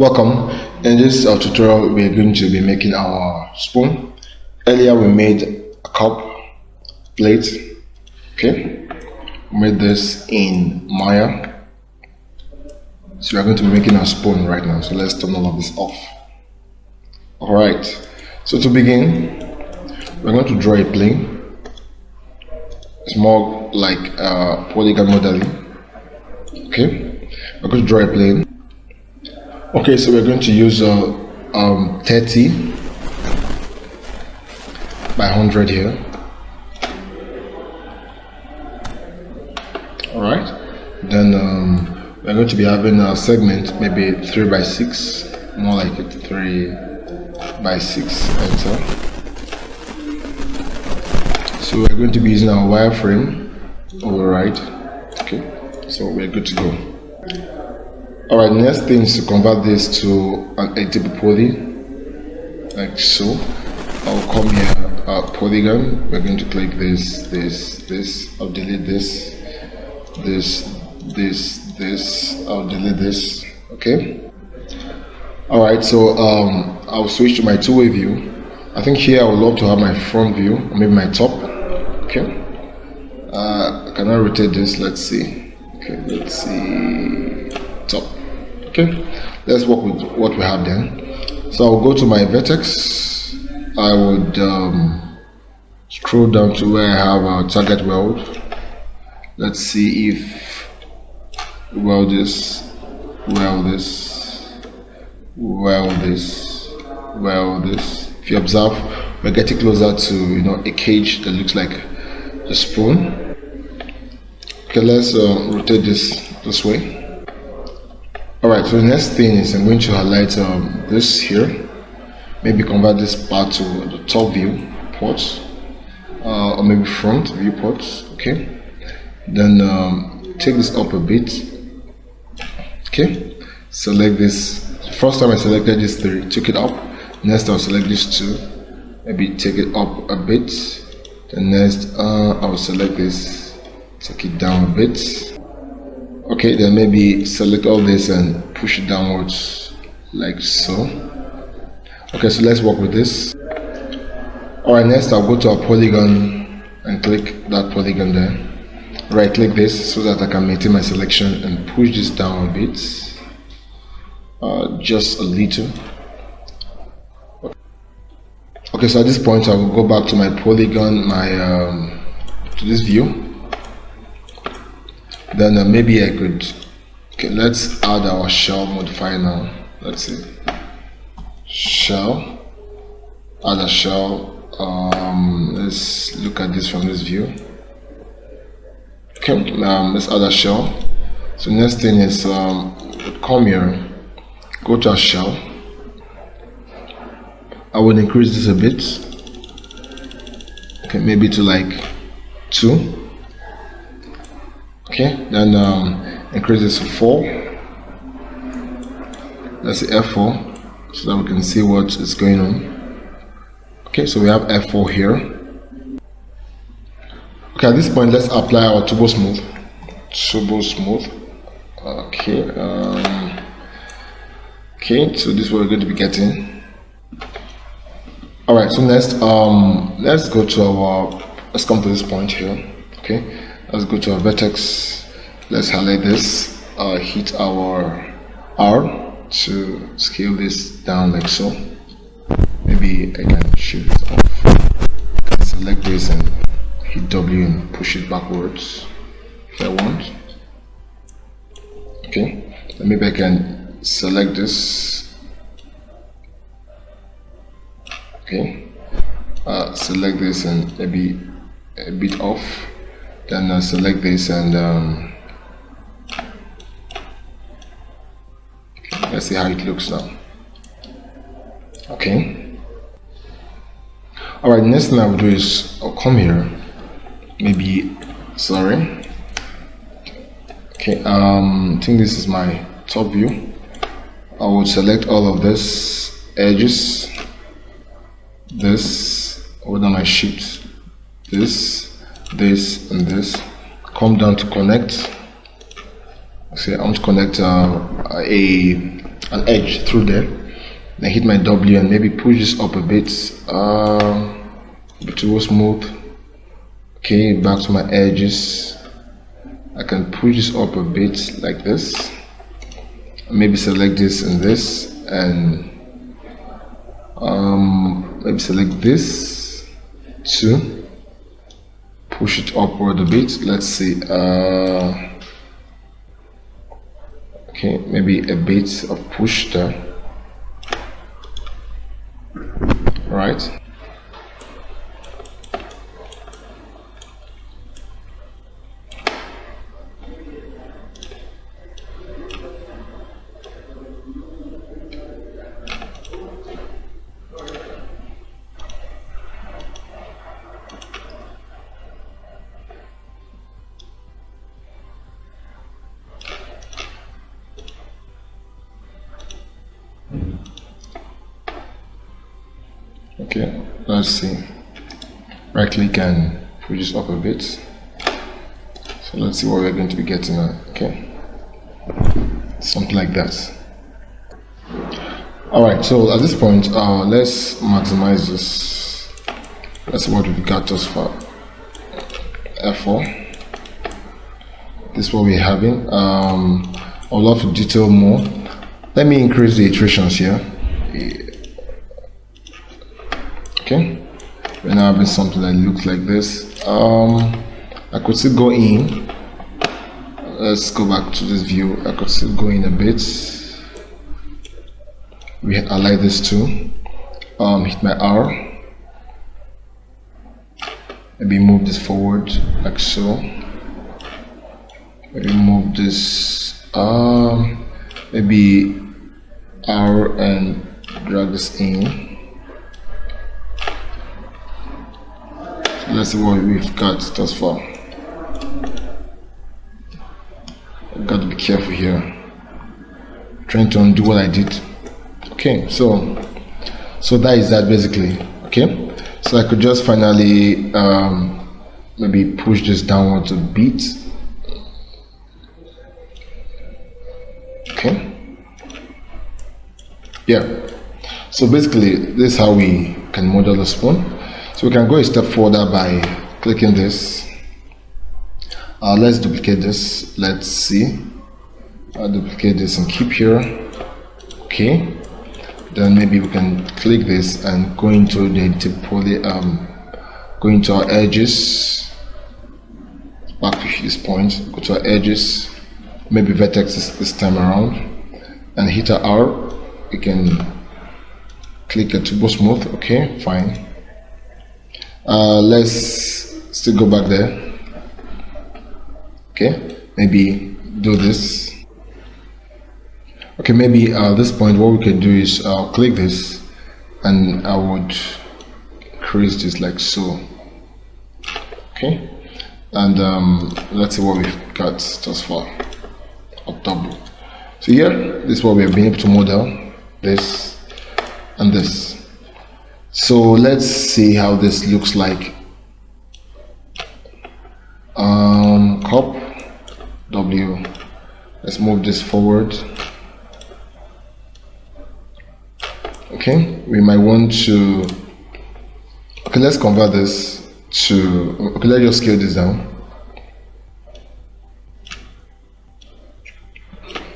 Welcome. In this tutorial we are going to be making our spoon. Earlier we made a cup, plate. Okay, we made this in Maya, so we are going to be making our spoon right now. So let's turn all of this off. Alright, so to begin we're going to draw a plane. It's more like polygon modeling. Okay, we're going to draw a plane. Okay, so we're going to use 30 by 100 here. Alright, then we're going to be having a segment, maybe 3 by 6, more like it, 3 by 6, enter. So we're going to be using our wireframe override. Okay, so we're good to go. Alright, next thing is to convert this to an editable poly, like so. I'll come here, polygon. We're going to click this. I'll delete this. I'll delete this. Okay. Alright, so I'll switch to my two-way view. I think here I would love to have my front view, or maybe my top. Okay. Can I rotate this? Let's see. Okay, let's see. Top. Okay, let's work with what we have then. So I'll go to my vertex. I would scroll down to where I have our target weld. Let's see if weld this, weld this, weld this, weld this. If you observe, we're getting closer to a cage that looks like a spoon. Okay, let's rotate this way. Alright, so the next thing is I'm going to highlight this here, maybe convert this part to the top view ports, or maybe front view ports. Okay, then take this up a bit. Okay, select this. The first time I selected this 3, took it up. Next I'll select this 2, maybe take it up a bit. Then next I'll select this, take it down a bit. Okay, then maybe select all this and push it downwards like so. Okay, so let's work with this. Alright, next I'll go to a polygon and click that polygon there. Right click this so that I can maintain my selection and push this down a bit. Just a little. Okay, so at this point I will go back to my polygon, to this view. Then maybe I could, okay, let's add our shell modifier now. Let's see, shell, add a shell. Let's look at this from this view. Okay, let's add a shell. So next thing is come here, go to a shell. I would increase this a bit. Okay, maybe to like 2. Okay, then increase this to 4. Let's say F4 so that we can see what is going on. Okay, so we have F4 here. Okay, at this point let's apply our turbo smooth. Okay, okay, so this is what we're going to be getting. Alright, so next let's go to let's come to this point here. Okay, let's go to our vertex. Let's highlight this, hit our R to scale this down like so. Maybe I can shift it off. I can select this and hit W and push it backwards if I want. Okay, then maybe I can select this. Okay, select this and maybe a bit off. Then select this and let's see how it looks now. Okay. Alright, next thing I will do is I'll come here. Maybe, sorry. Okay, I think this is my top view. I would select all of this edges. This, hold on my shift. This and this. Come down to connect. say I want to connect a an edge through there. Then hit my W and maybe push this up a bit, towards smooth. Okay, back to my edges. I can push this up a bit like this. Maybe select this and this, and maybe select this to push it upward a bit. Let's see. Okay, maybe a bit of push there. Right. Okay, let's see. Right click and push this up a bit. So let's see what we're going to be getting at. Okay, something like that. Alright, so at this point, let's maximize this. That's what we've got thus far. F4. This is what we're having. I would love to detail more. Let me increase the iterations here. Okay, we're now having something that looks like this. I could still go in. Let's go back to this view. I could still go in a bit. I like this too. Hit my R. Maybe move this forward like so. Maybe move this. Maybe R and drag this in. Let's see what we've got thus far. I've got to be careful here. Trying to undo what I did. Okay, so that is that basically. Okay, so I could just finally maybe push this downwards a bit. Okay. Yeah. So basically, this is how we can model the spoon. So we can go a step further by clicking this. Let's duplicate this. Let's see. I'll duplicate this and keep here. Okay. Then maybe we can click this and go into the go into our edges. Back to this point. Go to our edges. Maybe vertex this time around, and hit a R. You can click a turbo smooth. Okay, fine. Let's still go back there. Okay, maybe do this. Okay, maybe at this point what we can do is click this, and I would increase this like so. Okay, and let's see what we've got thus far. Up double. So here, this is what we have been able to model, this and this. So let's see how this looks like. Cop W. Let's move this forward. Okay, we might want to. Okay, let's convert this to. Okay, let's just scale this down.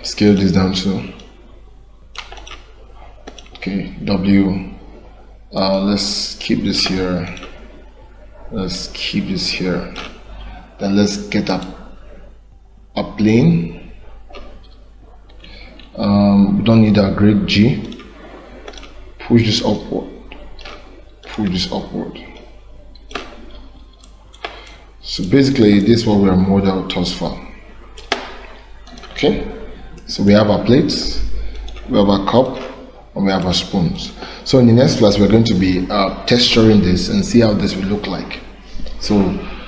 Scale this down to. Okay, W. Let's keep this here. Let's keep this here. Then let's get a plane. We don't need a grade G. Push this upward. Push this upward. So basically, this is what we are modeled thus far. Okay. So we have our plates, we have our cup, and we have our spoons. So in the next class, we're going to be texturing this and see how this will look like. So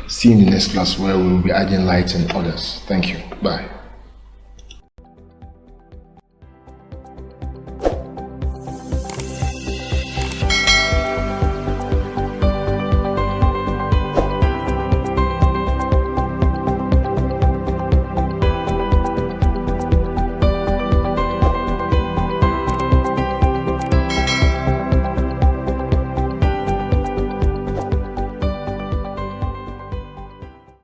see you in the next class where we will be adding light and others. Thank you. Bye.